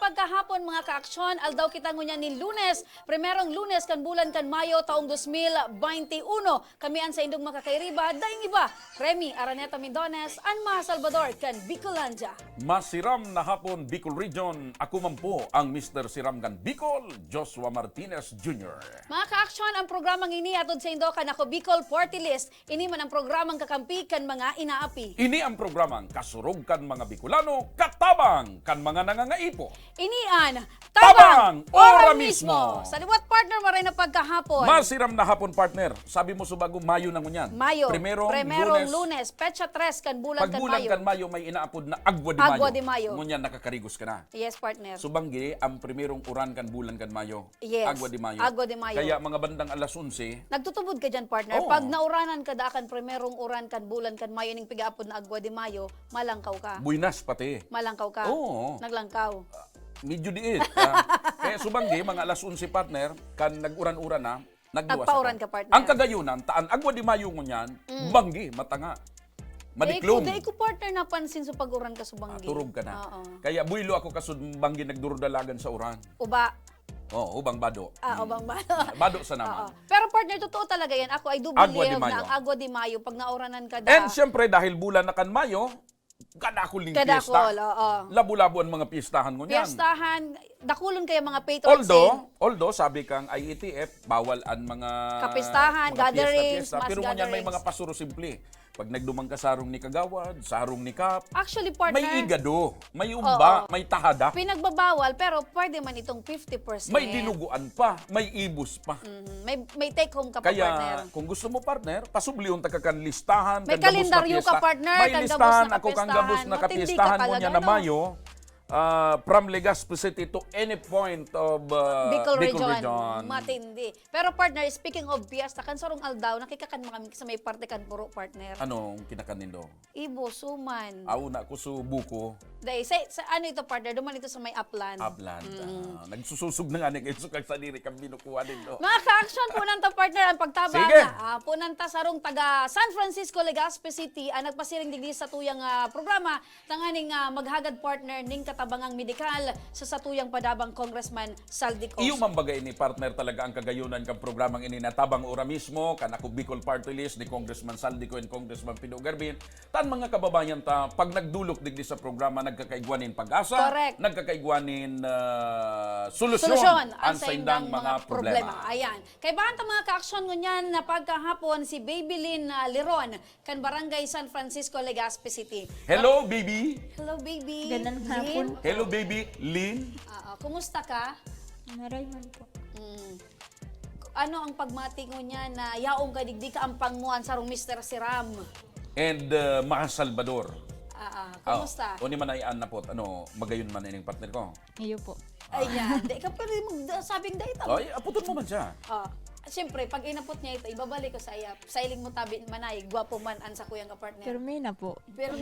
pagkahapon mga kaaksyon, aldaw kita ngunya ni Lunes, primerong Lunes kan bulan kan Mayo taong 2021. Kami an sa indong makakairiba, daing iba, Remy Araneta Mendones, Anma Salvador kan Bicolandia. Masiram na hapon, Bicol Region. Ako man po ang Mr. Siram kan Bicol, Joshua Martinez Jr. Mga kaaksyon, ang programang ini atod sa indo kan ako Bicol Party List. Ini man ang programang kakampi kan mga inaapi. Ini ang programang kasurog kan mga Bicolano, katabang kan mga nangangaipo. Inian, Tabang, tabang, ora ora mismo. mismo. Sa liwat partner mo rin na pagkahapon. Masiram na hapon, partner. Sabi mo subago Mayo na ngunyan. Mayo, Primerong Lunes, Petsa 3 kan bulan Pag kan bulan Mayo. kan Mayo, may inaapod na Agwa de Mayo. Agwa de Mayo. Ngunyan nakakarigos ka na. Yes, partner. Subanggi, ang primerong uran kan bulan kan Mayo. Yes, Agwa de Mayo. Agwa de Mayo. Kaya mga bandang alas 11, Nagtutubod ka dyan, partner. Oo. Pag nauranan ka daakan primerong uran kan bulan kan Mayo ning pigaapod na Agwa de Mayo, malangkaw ka. buinas pati. Malangkaw ka. Oo. Naglangkaw. Medyo diit. Kaya subanggi, mga alas 11 partner, kan nag-uran-uran na, nagluwas Nagpauran ako. ka, partner. Ang kagayunan, taan Agwa de Mayo ngunyan, banggi, matanga. Madiklom. Dahil ko partner napansin sa pag-uran ka subanggi. Turog ka na. Oo. Kaya builo ako kasud banggi nagdurudalagan sa uran. Uba. Oo, ubang bado. Ubang ba? Bado sa Oo. naman. Pero partner, totoo talaga yan. Ako ay do Agwa de believe Mayo. na ang Agwa de Mayo, pag nauranan ka da. And siyempre, dahil bulan na kan Mayo, kadakuling Kadakol, piyesta. oo. Labo-labo ang mga piestahan ngunyan. Piestahan, dakulon kayo mga patrons. Although sabi kang IETF, bawal ang mga Kapistahan, mga gatherings, mass pero ngunyan may gatherings. mga pasuro simple. Pag nagdumang ka sarong ni Kagawad, sarong ni Kap, Actually, partner, may igado, may umba, may tahada, pinagbabawal, pero pwede man itong 50%. may dinuguan pa, may ibus pa. May take home ka pa, Kaya partner. kung gusto mo partner, pasubliyon ta kan listahan, May kan gabos na kalendaryo ka, piyesta. partner, May kan gabos listahan na ako kang kapistahan. gabos na Matindi ka kapistahan mo talaga, niya na no? Mayo. From Legazpi City to any point of Bicol Bicol Region. Matindi. Pero partner, speaking of fiesta, kan sarong aldaw, nakikakan mo kami sa may parte kan puro partner. Anong kinakanindo? Ibo, suman. Auna ko su buko, Dahil, sa ano ito partner, duman ito sa may upland. upland. Nagsususog na nga ni kayo kag sa diri kang binukuha din do. Mga ka-action, punanta partner, ang pagtabang. Sige. Punanta sarong taga San Francisco, Legazpi City, ang nagpasiring digdi sa tuyang programa, tanganing maghagad partner ning katabangang medikal sa satuyang padabang Congressman Saldico. Iyo mambagay ni partner talaga ang kagayunan kang programang ini na tabang ora mismo kan ako Bicol Party List ni Congressman Saldico and Congressman Pino Garbin. Tan mga kababayan ta pag nagdulok digdi sa programa nagkakaigwanin pag-asa, Correct. nagkakaigwanin solusyon ang sa indang mga problema. Ayan. Kay banta mga ka-action ngunyan na pagkahapon si Babylyn Leron kan Barangay San Francisco, Legazpi City. Hello baby. Hello baby. Ganang Lynn. hapon. Hello baby Lynn. Kumusta ka? Narayman po. Ano ang pagmati niya na yaong kadigdi ka ang pangmuan sarong Mr. Siram? And Mga Salvador. Kumusta? O ni man ay anapot magayon man ining partner ko. Iyo po. Ayan, di ka pa rin sabing dahil Ay aputon mo man siya. Siyempre, pag inapot niya ito, ibabalik ko sa iya. Sa iling mo tabi manay, gwapo man an sa kuyang ka-partner. Pero may na po. Pero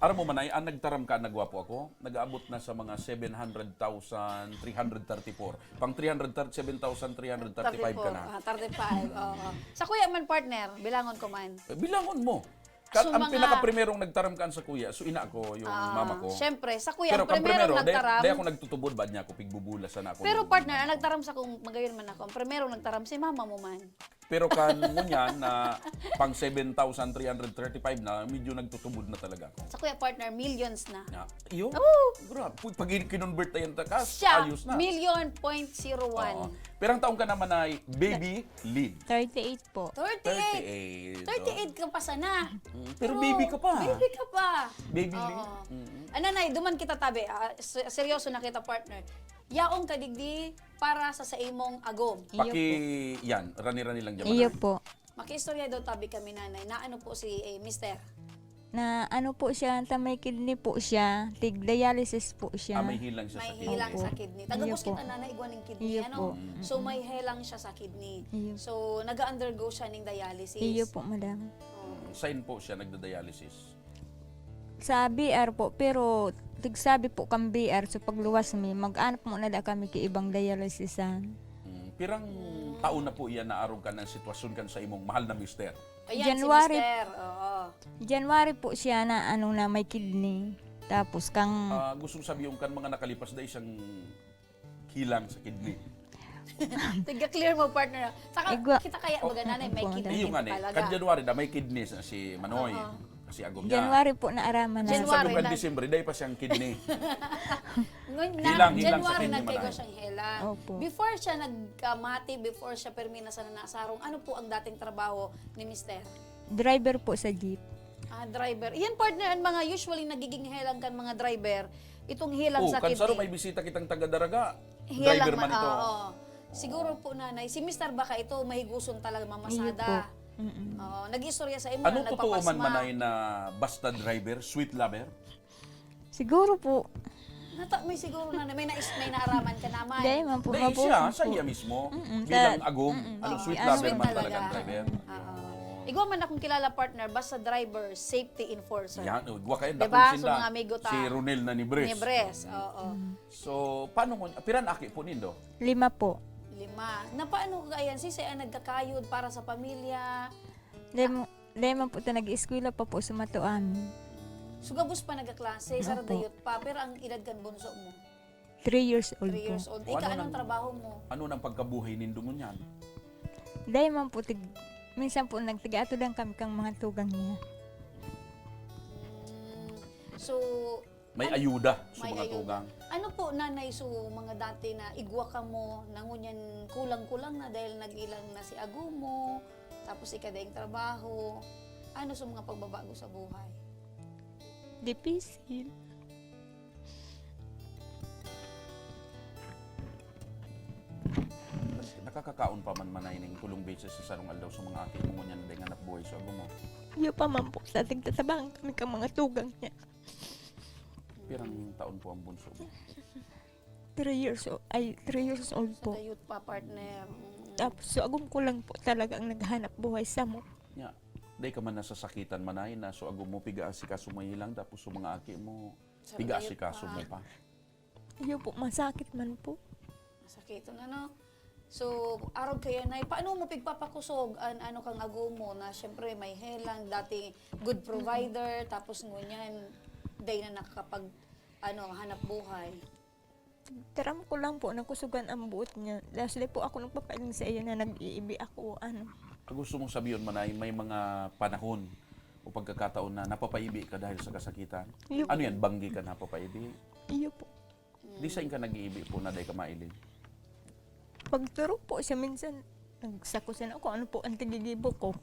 Aram mo man ay, ang nagtaram ka, nagwapo ako, nag-aabot na sa mga 700,334. Pang 337,335 ka na. 35, oo. Sa kuya man partner, bilangon ko man. Bilangon mo. So, ang mga- pinaka-primerong nagtaram ka sa kuya, so ina ko, yung mama ko. Siyempre, sa kuya, Pero ang primero dahil nagtaram. ako nagtutubod ba niya ako, pigbubulas na ako. Pero partner, ang nagtaram sa kung magayon man ako, ang primero nagtaram si mama mo man. Pero kan mo niyan na pang 7,335 na, medyo nagtutubod na talaga ako. Sa kuya partner, millions na. Iyo? Oo. Grabe. Pag kinonvert na yan, Siya, ayos na. million.01. Oo. Pero ang taong ka naman ay baby lead. 38 po. 38. 38. 38 ka pa sana. Pero baby ka pa. Baby ka pa. Baby Oo. lead. Ano na, duman kita tabi. Seryoso na kita partner. Yaong kadigdi para sa imong agom. Yan, rani-rani lang dyan. Iyo po. Makiistorya daw tabi kami nanay. Na ano po si Mister? Na ano po siya, may kidney po siya. Tig-dialysis po siya. May hilang siya May sa hilang Opo. sa kidney. Tagabos Iyo po. kita nanay, igwan ng kidney. Iyo Ano? po. So may hilang siya sa kidney. Iyo. So nag-undergo siya ng dialysis. Iyo po, madam. Sign po siya, nagda-dialysis. Sa BR po, pero tigsabi po kang BR, so pagluwas mi, mag-anap muna na kami kay ibang dialysisan. Pirang taon na po iyan na arog ka ng sitwasyon kan sa imong mahal na mister. Ayan, January. si Mister. Oo. January po siya na na may kidney. Tapos kang Gustong sabihin kan mga nakalipas na isang hilang sa kidney. Tiga-clear mo, partner. Saka, Igwa. kita kaya baga nanay, may Opo, kidney Iyo nga ni, talaga. kan January na may kidney na si Manoy. Kasi agom niya. January po na araman na. January. Sa kan na- December, dahil pa siyang kidney. Hilang Hilang sa January kidney nagkaigo manay. siyang helang. Opo. Before siya nagkamati, before siya permina sa nanasarong, ano po ang dating trabaho ni Mister? Driver po sa jeep. Driver. Yan partner, ang mga usually nagiging helang kan mga driver, itong helang sa kan saro kidney. may bisita kitang taga-daraga. Helang Driver man ito. oo. Siguro po nanay, si Mister baka ito mahiguson talaga mamasada. Oo, nag-istorya sa imo Ano na totoo man nagpapasma. manay na basta driver, sweet lover? Siguro po. May siguro na may naaraman ka naman. Dahil man po. Dahil mabuti siya, po. sa iya mismo. Mm-mm, Bilang ta- agom, anong sweet ano, lover sweet man talaga. talagang driver. Oo. Igwa man akong kilala partner, basta driver, safety enforcer. Yan, gwa kayo, Diba? dakong So, sinda. mga amigo ta. Si Ronel na ni Bres. Ni Bres, oo. So, paano mo, piran aki po nindo? 5 po. 5. Na paano kaya si ang nagkakayod para sa pamilya? Dahil po ito nag-eskwela pa po sa Matuan. Sugabos pa nagkaklase, sa Opo. radayot pa, pero ang edad kan bunso mo, 3 years old 3 po. years old. O, Ika, ano anong nang- trabaho mo? Ano nang pagkabuhay nindo mo niyan? Dahil man po, minsan po nagtigato lang kami kang mga tugang niya. So, May ayuda sa may mga ayuda. tugang. Ano po nanay so mga dati na igwa ka mo nangunyan kulang-kulang na dahil nagilang na si ago mo tapos ikadaing trabaho. Ano sa mga pagbabago sa buhay? Difícil. Nakakakaon pa man manay ning kulong beses sa sarong aldaw sa mga akin mo niyan dengan anak buhay sa agom mo. Iyo pa man po sa tigtatabang kami kang mga tugang niya. Pirang taon po ang bunso mo. 3 years old Sa po. youth pa partner. Tapos so agum ko lang po talaga ang naghanap buhay sa mo. Nya, day ka man nasasakitan manay na so agom mo piga si kaso mo ilang tapos sa mga aki mo piga si kaso mo pa. Iyo po masakit man po. Masakit na no. So, araw kaya na, paano mo pigpapakusog ano kang ago mo na syempre may helang, dati good provider, tapos ngunyan, day na nakakapag hanap buhay. Taram ko lang po, nakusugan ang buot niya. Lastly po ako nagpapaling sa iyo na nag-iibi ako. Gusto mong sabihin manay may mga panahon o pagkakataon na napapaibi ka dahil sa kasakitan. Yup. Ano yan, banggi ka napapaibi? Iyo po. Di saan ka nag-iibi po na day ka mailing? Pagturo po siya minsan, nagsakusan ako ano po ang tigigibo ko.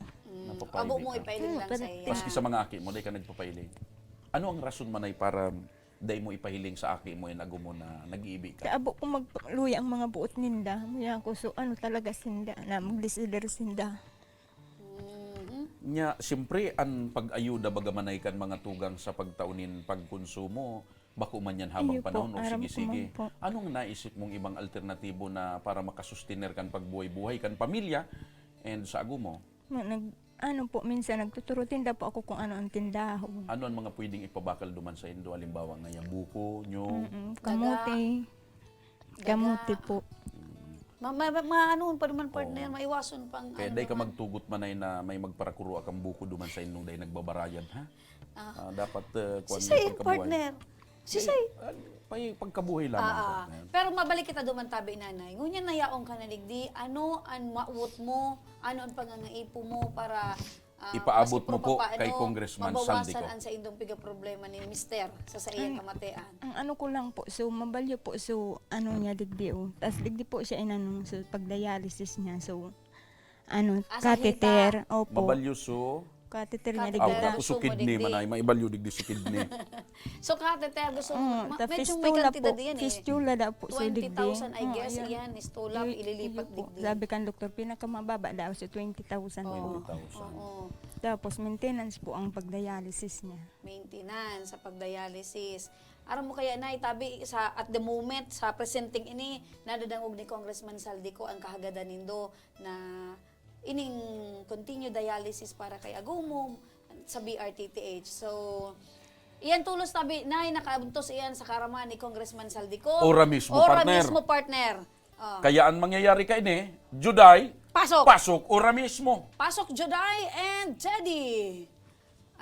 Napapailing Abo mo ka. ipailing lang Pero- sa iya. Maski sa mga aki mo, day ka nagpapailing. Ano ang rason manay para day mo ipahiling sa aki mo yung ago mo na nag-iibi ka? Kaabo ko magluya ang mga buot ninda. Maya ko so ano talaga sinda na mag-desider sinda. Nya, siyempre, ang pag-ayuda bagamanay kan mga tugang sa pagtaunin pagkonsumo, bako man yan habang Iyo po, panahon o aram sige-sige. ko man po. Anong naisip mong ibang alternatibo na para makasustiner kan pagbuhay-buhay kan pamilya and sa ago mo? Ano po, minsan nagtuturo tinda po ako kung ano ang tindaho. Ano ang mga pwedeng ipabakal duman sa Indo? Halimbawa nga yung buko, nyo, Kamuti. Kamuti po. Ano pa naman partner, maiwason pang kaya day ka magtugot manay na may magparakuro akang buko duman sa Indong day nagbabarayan, ha? Dapat kuwan Si mo Say, pagkabuhay. partner. Si Say. Pagkabuhay lamang. partner. Pero mabalik kita duman tabi nanay. Ngunyan nayaong ka na digdi, ano ang maawot mo, ano ang pangangaipo mo para Ipaabot mas mo po ipapapaano, kay Congressman Saldico. mabawasan ang sa indong piga problema ni Mister sa iyang kamatean. Ang ano ko lang po, so mabalyo po, so ano niya digdi o. Tapos digdi po siya inanong so pagdialysis niya, so ano, Sa catheter, opo. Mabalyoso, Catheter niya Catheter. aw digdi. tapos gusto sa mo kidney digdi. manay, maibalyo digdi sa kidney. So kateter, gusto mo, Ta medyo may fistula po, kantidad yan eh. fistula daw po so digdi. 20,000 I Oo, guess, ayan. iyan, istulap, ililipat Iyo po. digdi. Sabi kan doktor, pinakamababa daw so 20,000 po. 20,000. Oo. Tapos maintenance po ang pagdialysis niya. Maintenance sa pagdialysis. Aram mo kaya na itabi sa at the moment sa presenting ini nadadangog ni Congressman Saldico ang kahagadan nindo na ining continue dialysis para kay agumo sa BRTTH. So iyan tulos tabi na nakaabuntos iyan sa karaman ni Congressman Saldico. Ora mismo, Ora partner. mismo, partner. Oh. Kaya ang mangyayari ka ini, Juday, Pasok! pasok ora mismo. Pasok Joday and Teddy.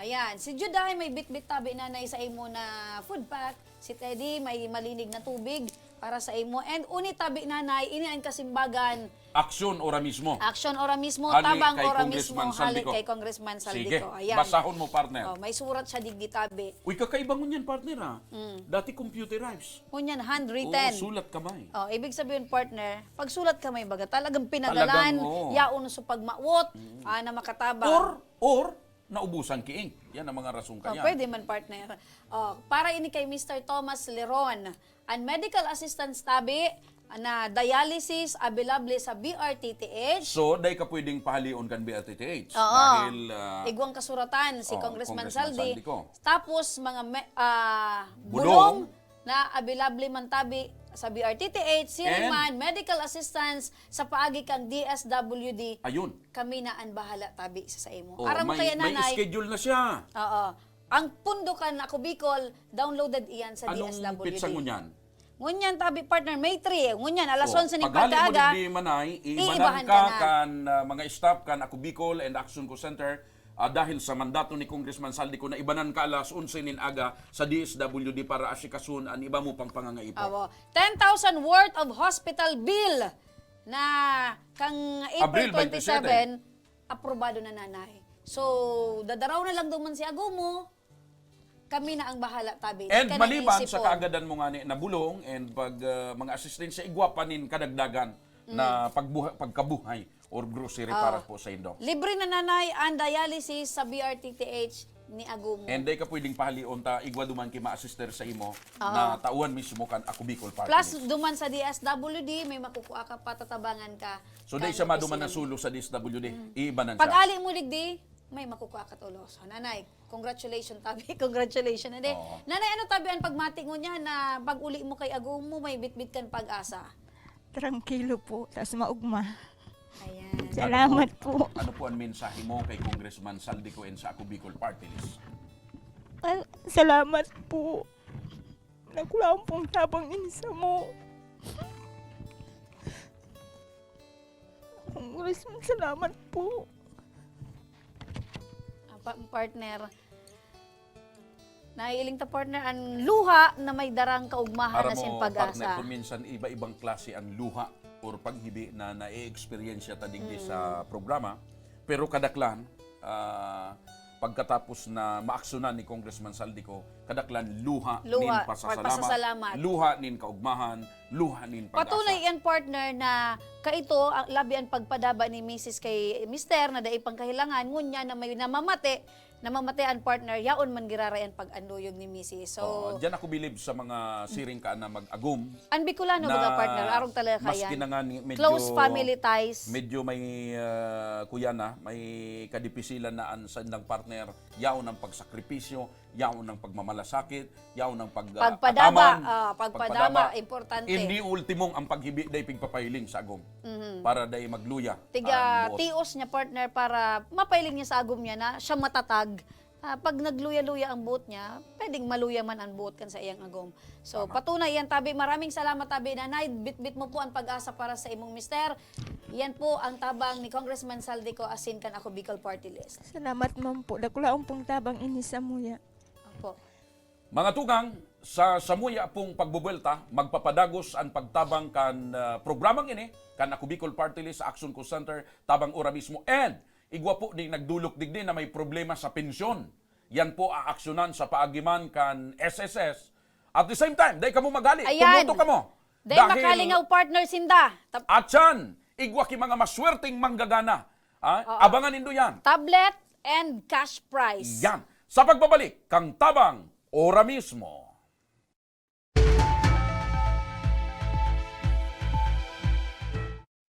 Ayan, si Juday may bit-bit tabi nanay sa imo na food pack. Si Teddy may malinig na tubig para sa imo. And uni tabi nanay, ini ang kasimbagan. Aksyon ora mismo. Action ora mismo, Hali tabang kay ora Congressman mismo, halik Saldico. kay Congressman Sige, Saldico. Ayan. basahon mo, partner. Oh, may surat siya digdi tabi. Uy, kakaiba mo yan, partner, ha? Dati computerized. Kunyan, Oo, handwritten. sulat kamay. Oh, ibig sabihin partner, pag sulat ka may baga, talagang pinagalan, Talagang, oo. yaon sa pagmawot, na makatabang. Or naubusan kiing. Yan ang mga rasong Oh, kanya. pwede man partner. Oh, para ini kay Mr. Thomas Leron, ang medical assistance tabi na dialysis available sa BRTTH. So, dahil ka pwedeng pahalion kan BRTTH. Oo. Dahil, Igwang kasuratan si Congressman Congressman Saldi. Saldico. Tapos mga Bulong. bulong na available man tabi sa BRTTH, And- man medical assistance sa paagi kang DSWD. ayun. Kami na ang bahala tabi sa imo. Oh, Aram mo kaya may nanay. schedule na siya. Oo. Ang pundukan ako Bicol, downloaded iyan sa Anong DSWD. pizza ngunyan? Ngunyan tabi partner may 3. Ngunyan alas 11 ni Paghali mo pagkaaga. di manay, iibanan iibahan ka ka na. kan mga staff kan ako Bicol and Action Co Center dahil sa mandato ni Congressman Saldico na ibanan ka alas 11 nin aga sa DSWD para asikasun ang iba mo pang pangangaipo. Awo. 10,000 worth of hospital bill na kang Abril April 27, aprobado na nanay. So, dadaraw na lang duman si Agomo, kami na ang bahala tabi. And Ka na maliban iisipon. sa kaagadan mo nga ni na bulong and pag mga asistensya igwapanin kadagdagan na pagkabuhay or grocery para po sa Indo. Libre na nanay ang dialysis sa BRTTH ni Agomo. And day ka pwedeng pahalion ta igwa duman ki ma-assister sa imo na tauhan mismo kan ako Bicol Party Plus, List. duman sa DSWD, may makukuha ka patatabangan ka. So day siya maduman na sulo sa DSWD, iibanan Pag siya. ali mo ligdi, may makukuha ka tulo. So, nanay, congratulations tabi. Congratulations. Ade. Oo. Nanay, ano tabi ang pagmatik mo niya na pag uli mo kay Agomo, may bitbit kan pag-asa? Tranquilo po, tas maugma. Ayan. Salamat po. Ano po ang mensahe mo kay Congressman Saldico and sa ako Bicol Party List? Salamat po. Nagkulaang pong tabang inisa mo. Congressman, salamat po. Partner, naiiling ta partner ang luha na may darang kaugmahan Para na sin mo, partner, pag-asa. kung minsan iba-ibang klase ang luha or paghibi na na-experience ta digdi sa programa. Pero kadaklan, pagkatapos na maaksyonan ni Congressman Saldico, kadaklan luha nin Luha, pasasalamat, pasasalamat. luha nin kaugmahan, luha nin pag-asa. Patunay yan partner na kaito ang labi ang pagpadaba ni Mrs. kay Mister na dai pangkahilangan ngunya na may namamate ang partner yaon man girarayan pag anduyog ni Mrs. So Diyan ako believe sa mga siring ka na mag-agum. ang Bicolano baga partner arog talaga maski kayan. na nga medyo, Close family ties. medyo may kuya na, may kadipisilan na ang sandang partner, yaon ng pagsakripisyo, yaon ng pagmamalasakit, yaon ng Pagpadama, importante. Hindi ultimong ang paghibi day pigpapahiling sa agom para day magluya. Tiga ang buot. tios niya partner para mapailing niya sa agom niya na siya matatag. Pag nagluya-luya ang buot niya, pwedeng maluya man ang buot kan sa iyang agom. So, patunay yan, tabi. Maraming salamat, tabi. Nanay, bit-bit mo po ang pag-asa para sa imong mister. Yan po ang tabang ni Congressman Saldico asin kan ako Bicol Party List. Salamat man po. Nagkulaang pong tabang inisa mo ya. Opo. Mga tugang, sa samuya pong pagbubuelta, magpapadagos ang pagtabang kan programang ini, kan ako Bicol Party List sa Action Co Center, tabang ora mismo. And igwa po di nagdulok digdi na may problema sa pensyon. Yan po aaksyonan sa paagiman kan SSS. At the same time, dahil ka mo magali, Ayan. tumuto ka mo. Dahil makalingaw partner sinda. At yan, igwa ki mga maswerteng manggagana. Abangan nindo yan. Tablet and cash prize. Yan. Sa pagbabalik, kang tabang ora mismo.